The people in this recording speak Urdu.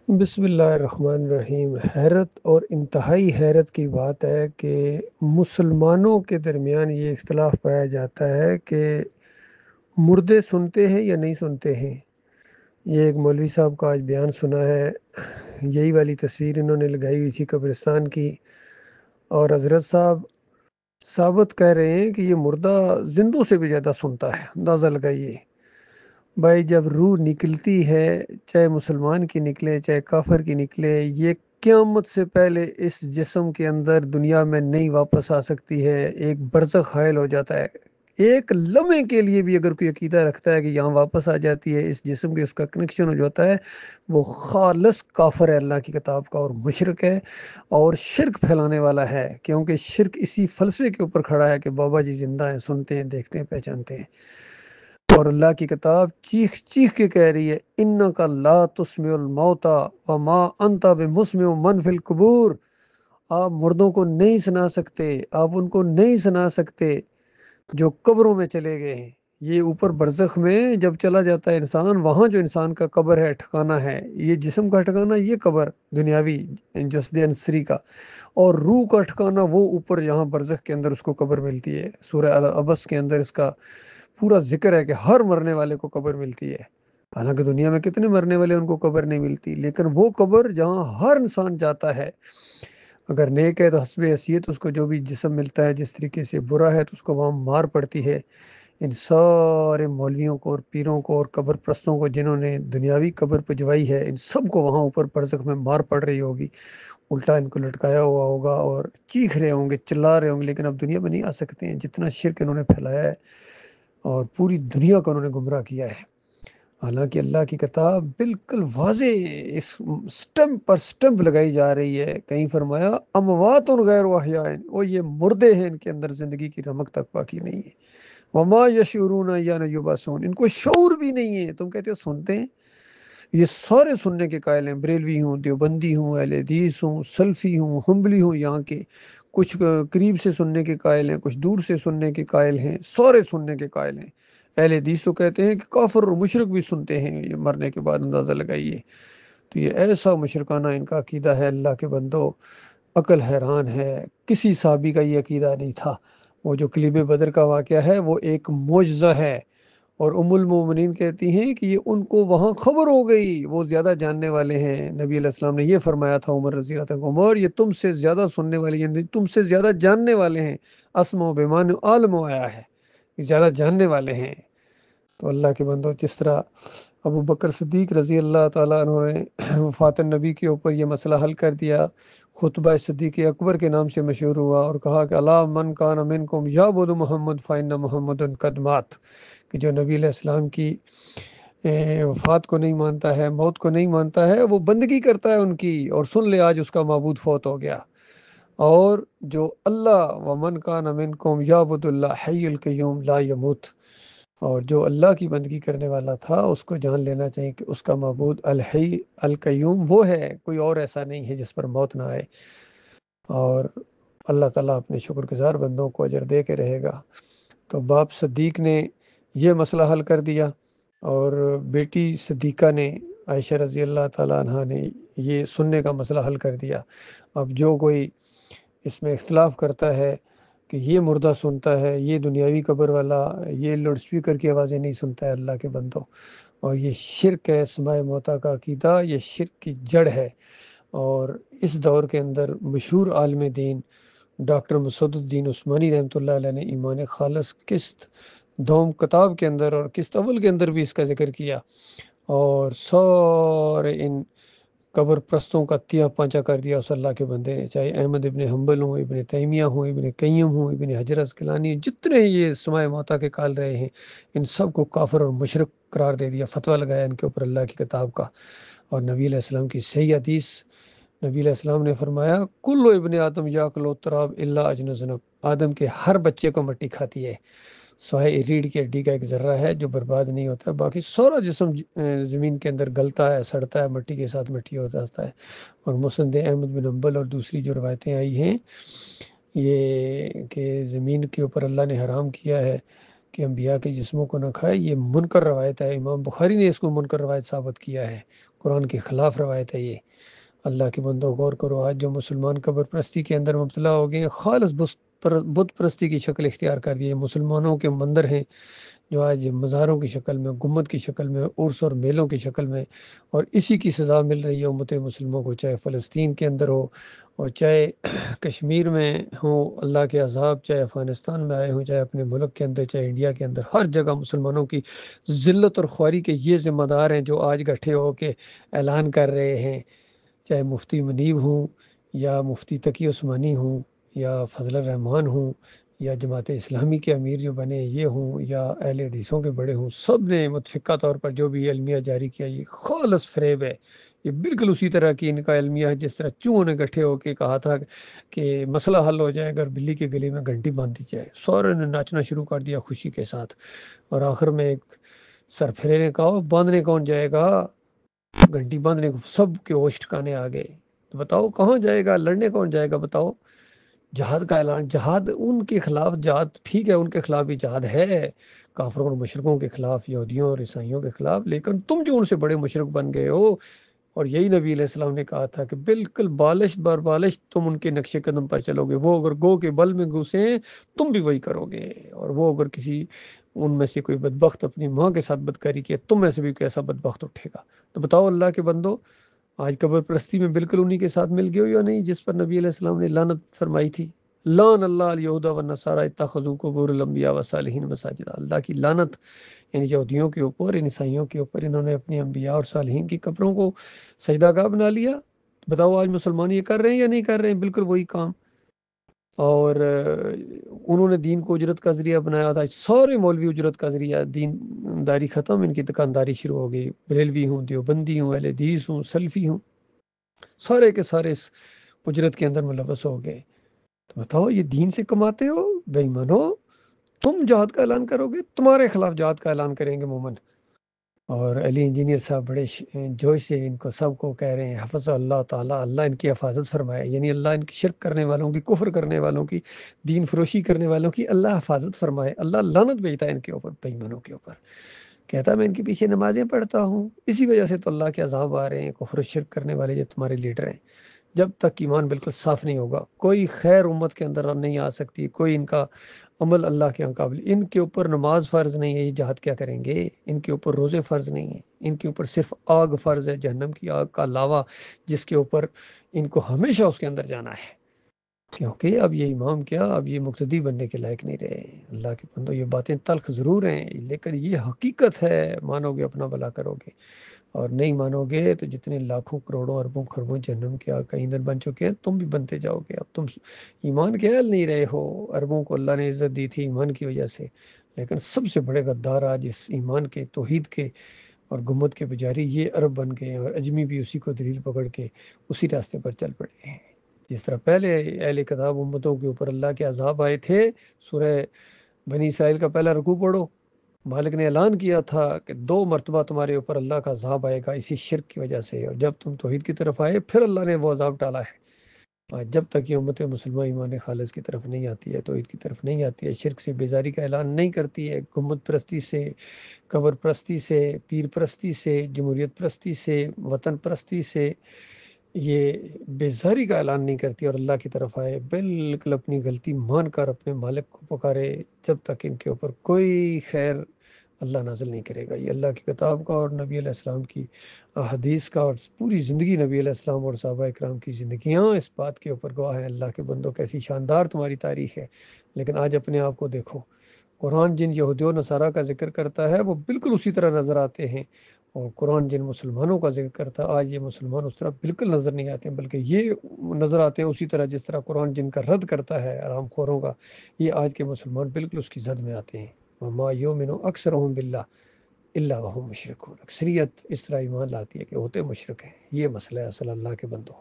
بسم اللہ الرحمن الرحیم۔ حیرت اور انتہائی حیرت کی بات ہے کہ مسلمانوں کے درمیان یہ اختلاف پایا جاتا ہے کہ مردے سنتے ہیں یا نہیں سنتے ہیں۔ یہ ایک مولوی صاحب کا آج بیان سنا ہے، یہی والی تصویر انہوں نے لگائی ہوئی تھی قبرستان کی، اور حضرت صاحب ثابت کہہ رہے ہیں کہ یہ مردہ زندوں سے بھی زیادہ سنتا ہے۔ اندازہ لگائیے بھائی، جب روح نکلتی ہے، چاہے مسلمان کی نکلے چاہے کافر کی نکلے، یہ قیامت سے پہلے اس جسم کے اندر دنیا میں نہیں واپس آ سکتی ہے، ایک برزخ حائل ہو جاتا ہے۔ ایک لمحے کے لیے بھی اگر کوئی عقیدہ رکھتا ہے کہ یہاں واپس آ جاتی ہے اس جسم کے، اس کا کنیکشن ہو جاتا ہے، وہ خالص کافر ہے اللہ کی کتاب کا، اور مشرک ہے اور شرک پھیلانے والا ہے، کیونکہ شرک اسی فلسفے کے اوپر کھڑا ہے کہ بابا جی زندہ ہیں، سنتے ہیں، دیکھتے ہیں، پہچانتے ہیں۔ اور اللہ کی کتاب چیخ چیخ کے کہہ رہی ہے انکا لا تسمع الموتى وما انت بمسمع من فی القبور۔ آپ مردوں کو نہیں سنا سکتے، آپ ان کو نہیں سنا سکتے جو قبروں میں چلے گئے ہیں۔ یہ اوپر برزخ میں جب چلا جاتا ہے انسان، وہاں جو انسان کا قبر ہے، ٹھکانہ ہے، یہ جسم کا ٹھکانہ، یہ قبر دنیاوی جسد انصری کا، اور روح کا ٹھکانہ وہ اوپر جہاں برزخ کے اندر اس کو قبر ملتی ہے۔ سورہ العبس کے اندر اس کا پورا ذکر ہے کہ ہر مرنے والے کو قبر ملتی ہے، حالانکہ دنیا میں کتنے مرنے والے ان کو قبر نہیں ملتی، لیکن وہ قبر جہاں ہر انسان جاتا ہے، اگر نیک ہے تو حسب حیثیت اس کو جو بھی جسم ملتا ہے، جس طریقے سے برا ہے تو اس کو وہاں مار پڑتی ہے۔ ان سارے مولویوں کو اور پیروں کو اور قبر پرستوں کو جنہوں نے دنیاوی قبر پجوائی ہے، ان سب کو وہاں اوپر برزخ میں مار پڑ رہی ہوگی، الٹا ان کو لٹکایا ہوا ہوگا اور چیخ رہے ہوں گے، چلا رہے ہوں گے، لیکن اب دنیا میں نہیں آ سکتے ہیں، جتنا شرک انہوں نے پھیلایا ہے اور پوری دنیا کو انہوں نے گمراہ کیا ہے۔ حالانکہ اللہ کی کتاب بالکل واضح اس سٹمپ پر سٹمپ لگائی جا رہی ہے، کہیں فرمایا اموات غیر احیاء، وہ یہ مردے ہیں، ان کے اندر زندگی کی رمق تک باقی نہیں ہے۔ وما یشعرون ایان یبعثون، ان کو شعور بھی نہیں ہے۔ تم کہتے ہو سنتے ہیں، یہ سارے سننے کے قائل ہیں، بریلوی ہوں، دیوبندی ہوں، اہل حدیث ہوں، سلفی ہوں، حنبلی ہوں، یہاں کے کچھ قریب سے سننے کے قائل ہیں، کچھ دور سے سننے کے قائل ہیں، سارے سننے کے قائل ہیں۔ اہل حدیث تو کہتے ہیں کہ کافر اور مشرک بھی سنتے ہیں، یہ مرنے کے بعد اندازہ لگائیے۔ تو یہ ایسا مشرکانہ ان کا عقیدہ ہے، اللہ کے بندو عقل حیران ہے، کسی صحابی کا یہ عقیدہ نہیں تھا۔ وہ جو قلیب بدر کا واقعہ ہے وہ ایک معجزہ ہے، اور ام المومنین کہتی ہیں کہ یہ ان کو وہاں خبر ہو گئی، وہ زیادہ جاننے والے ہیں۔ نبی علیہ السلام نے یہ فرمایا تھا عمر رضی اللہ عنہ، عمر یہ تم سے زیادہ سننے والی ہیں، تم سے زیادہ جاننے والے ہیں، اسمع بمان عالم آیا ہے، یہ زیادہ جاننے والے ہیں۔ تو اللہ کے بندو، جس طرح ابو بکر صدیق رضی اللہ تعالیٰ عنہ نے وفات النبی کے اوپر یہ مسئلہ حل کر دیا، خطبہ صدیق اکبر کے نام سے مشہور ہوا، اور کہا کہ اللہ من کان منکم یعبد محمد فإن محمد قد مات، کہ جو نبی علیہ السلام کی وفات کو نہیں مانتا ہے، موت کو نہیں مانتا ہے، وہ بندگی کرتا ہے ان کی، اور سن لے آج اس کا معبود فوت ہو گیا۔ اور جو اللہ ومن کان منکم یعبد اللہ حی القیوم لا یموت، اور جو اللہ کی بندگی کرنے والا تھا اس کو جان لینا چاہیے کہ اس کا معبود الحی القیوم وہ ہے، کوئی اور ایسا نہیں ہے جس پر موت نہ آئے۔ اور اللہ تعالیٰ اپنے شکر گزار بندوں کو اجر دے کے رہے گا۔ تو باپ صدیق نے یہ مسئلہ حل کر دیا، اور بیٹی صدیقہ نے، عائشہ رضی اللہ تعالیٰ عنہ نے، یہ سننے کا مسئلہ حل کر دیا۔ اب جو کوئی اس میں اختلاف کرتا ہے کہ یہ مردہ سنتا ہے، یہ دنیاوی قبر والا، یہ لاؤڈ اسپیکر کی آوازیں نہیں سنتا ہے، اللہ کے بندوں، اور یہ شرک ہے، اسماء موتا کا عقیدہ، یہ شرک کی جڑ ہے۔ اور اس دور کے اندر مشہور عالم دین ڈاکٹر مسعود الدین عثمانی رحمۃ اللہ علیہ نے ایمان خالص قسط دوم کتاب کے اندر اور قسط اول کے اندر بھی اس کا ذکر کیا، اور سارے ان قبر پرستوں کا تیا پانچا کر دیا اس اللہ کے بندے نے، چاہے احمد ابن حنبل ہوں، ابن تیمیہ ہوں، ابن قیم ہوں، ابن حجر اسقلانی، جتنے یہ سماع موتا کے قائل رہے ہیں، ان سب کو کافر اور مشرک قرار دے دیا، فتویٰ لگایا ان کے اوپر اللہ کی کتاب کا اور نبی علیہ السلام کی صحیح حدیث۔ نبی علیہ السلام نے فرمایا کل ابن آدم یاکل التراب الا اجن ذنب، آدم کے ہر بچے کو مٹی کھاتی ہے، سوائے ریڑھ کی ہڈی کا ایک ذرہ ہے جو برباد نہیں ہوتا، باقی سارا جسم زمین کے اندر گلتا ہے، سڑتا ہے، مٹی کے ساتھ مٹی ہو جاتا ہے۔ اور مسند احمد بن حنبل اور دوسری جو روایتیں آئی ہیں، یہ کہ زمین کے اوپر اللہ نے حرام کیا ہے کہ انبیاء کے جسموں کو نہ کھائے، یہ منکر روایت ہے، امام بخاری نے اس کو منکر روایت ثابت کیا ہے، قرآن کے خلاف روایت ہے یہ۔ اللہ کے بندوں غور کرو، آج جو مسلمان قبر پرستی کے اندر مبتلا ہو گئے ہیں، خالص بت پرستی کی شکل اختیار کر دی ہے۔ مسلمانوں کے مندر ہیں جو آج مزاروں کی شکل میں، گنبد کی شکل میں، عرس اور میلوں کی شکل میں، اور اسی کی سزا مل رہی ہے امت مسلموں کو، چاہے فلسطین کے اندر ہو اور چاہے کشمیر میں ہو اللہ کے عذاب، چاہے افغانستان میں آئے ہوں، چاہے اپنے ملک کے اندر، چاہے انڈیا کے اندر، ہر جگہ مسلمانوں کی ذلت اور خواری کے یہ ذمہ دار ہیں جو آج گٹھے ہو کے اعلان کر رہے ہیں، چاہے مفتی منیب ہوں یا مفتی تقی عثمانی ہوں یا فضل الرحمان ہوں یا جماعت اسلامی کے امیر جو بنے یہ ہوں یا اہل حدیثوں کے بڑے ہوں، سب نے متفقہ طور پر جو بھی المیہ جاری کیا یہ خالص فریب ہے۔ یہ بالکل اسی طرح کی ان کا المیہ ہے جس طرح چوہوں نے گٹھے ہو کے کہا تھا کہ مسئلہ حل ہو جائے اگر بلی کے گلے میں گھنٹی باندھ دی جائے۔ سورے نے ناچنا شروع کر دیا خوشی کے ساتھ، اور آخر میں ایک سرفرے نے کہا باندھنے کون جائے گا، گھنٹی باندھنے کو سب کے ہوش ٹھکانے آ گئے۔ تو بتاؤ کہاں جائے گا، لڑنے کون جائے گا؟ بتاؤ، جہاد کا اعلان، جہاد ان کے خلاف، جہاد ٹھیک ہے ان کے خلاف بھی جہاد ہے، کافروں اور مشرکوں کے خلاف، یہودیوں اور عیسائیوں کے خلاف، لیکن تم جو ان سے بڑے مشرک بن گئے ہو، اور یہی نبی علیہ السلام نے کہا تھا کہ بالکل بالش بر بالش تم ان کے نقش قدم پر چلو گے، وہ اگر گو کے بل میں گھسیں تم بھی وہی کرو گے، اور وہ اگر کسی ان میں سے کوئی بدبخت اپنی ماں کے ساتھ بدکاری کیا تم میں سے بھی کیسا بدبخت اٹھے گا۔ تو بتاؤ اللہ کے بندو، آج قبر پرستی میں بالکل انہی کے ساتھ مل گئے ہو یا نہیں جس پر نبی علیہ السلام نے لعنت فرمائی تھی؟ لعن اللہ الیہود والنصارى اتخذوا قبور الانبیاء والصالحین مساجد، اللہ کی لعنت ان یہودیوں کے اوپر، ان عیسائیوں کے اوپر، انہوں نے اپنی انبیاء اور صالحین کی قبروں کو سجدہ گاہ بنا لیا۔ بتاؤ آج مسلمان یہ کر رہے ہیں یا نہیں کر رہے ہیں؟ بالکل وہی کام۔ اور انہوں نے دین کو اجرت کا ذریعہ بنایا تھا، سارے مولوی اجرت کا ذریعہ، دین داری ختم، ان کی دکانداری شروع ہو گئی، بریلوی ہوں، دیوبندی ہوں، اہل حدیث ہوں، سلفی ہوں، سارے کے سارے اس اجرت کے اندر ملوث ہو گئے۔ تو بتاؤ یہ دین سے کماتے ہو بے ایمانو؟ تم جہاد کا اعلان کرو گے، تمہارے خلاف جہاد کا اعلان کریں گے مومن۔ اور علی انجینئر صاحب بڑے جوش سے ان کو سب کو کہہ رہے ہیں حفظ اللہ تعالیٰ، اللہ ان کی حفاظت فرمائے، یعنی اللہ ان کی شرک کرنے والوں کی، کفر کرنے والوں کی، دین فروشی کرنے والوں کی اللہ حفاظت فرمائے، اللہ لعنت بھیجتا ہے ان کے اوپر، بے ایمانوں کے اوپر۔ کہتا ہے میں ان کے پیچھے نمازیں پڑھتا ہوں، اسی وجہ سے تو اللہ کے عذاب آ رہے ہیں، کفر و شرک کرنے والے جو تمہارے لیڈر ہیں۔ جب تک ایمان بالکل صاف نہیں ہوگا کوئی خیر امت کے اندر نہیں آ سکتی، کوئی ان کا عمل اللہ کے قابل، ان کے اوپر نماز فرض نہیں ہے، یہ جہاد کیا کریں گے؟ ان کے اوپر روزے فرض نہیں ہیں، ان کے اوپر صرف آگ فرض ہے، جہنم کی آگ کا لاوا جس کے اوپر ان کو ہمیشہ اس کے اندر جانا ہے، کیونکہ اب یہ امام کیا، اب یہ مقتدی بننے کے لائق نہیں رہے۔ اللہ کے بندو یہ باتیں تلخ ضرور ہیں لیکن یہ حقیقت ہے، مانو گے اپنا بھلا کرو گے، اور نہیں مانو گے تو جتنے لاکھوں کروڑوں اربوں خربوں جہنم کے آگ کا ایندھن بن چکے ہیں تم بھی بنتے جاؤ گے۔ اب تم ایمان کے اہل نہیں رہے ہو، اربوں کو اللہ نے عزت دی تھی ایمان کی وجہ سے، لیکن سب سے بڑے غدار آج اس ایمان کے، توحید کے اور گنبد کے پجاری یہ عرب بن گئے ہیں، اور اجمی بھی اسی کو دلیل پکڑ کے اسی راستے پر چل پڑے ہیں۔ جس طرح پہلے اہل کتاب امتوں کے اوپر اللہ کے عذاب آئے تھے، سورہ بنی اسرائیل کا پہلا رکوع پڑھو، مالک نے اعلان کیا تھا کہ 2 مرتبہ تمہارے اوپر اللہ کا عذاب آئے گا اسی شرک کی وجہ سے، اور جب تم توحید کی طرف آئے پھر اللہ نے وہ عذاب ٹالا ہے۔ جب تک یہ امت مسلمہ ایمان خالص کی طرف نہیں آتی ہے، توحید کی طرف نہیں آتی ہے، شرک سے بیزاری کا اعلان نہیں کرتی ہے، گنبد پرستی سے، قبر پرستی سے، پیر پرستی سے، جمہوریت پرستی سے، وطن پرستی سے یہ بیزاری کا اعلان نہیں کرتی اور اللہ کی طرف آئے، بالکل اپنی غلطی مان کر اپنے مالک کو پکارے، جب تک ان کے اوپر کوئی خیر اللہ نازل نہیں کرے گا۔ یہ اللہ کی کتاب کا اور نبی علیہ السلام کی حدیث کا، اور پوری زندگی نبی علیہ السلام اور صحابہ اکرام کی زندگیاں اس بات کے اوپر گواہ ہیں۔ اللہ کے بندوں کیسی شاندار تمہاری تاریخ ہے، لیکن آج اپنے آپ کو دیکھو، قرآن جن یہودیوں نصارہ کا ذکر کرتا ہے وہ بالکل اسی طرح نظر آتے ہیں، اور قرآن جن مسلمانوں کا ذکر کرتا ہے آج یہ مسلمان اس طرح بالکل نظر نہیں آتے ہیں، بلکہ یہ نظر آتے ہیں اسی طرح جس طرح قرآن جن کا رد کرتا ہے حرام خوروں کا، یہ آج کے مسلمان بالکل اس کی زد میں آتے ہیں۔ وما یؤمن اکثرهم باللہ الا وهم مشرکون، اکثریت اس طرح ایمان لاتی ہے کہ ہوتے مشرک ہیں۔ یہ مسئلہ ہے اصل اللہ کے بندوں۔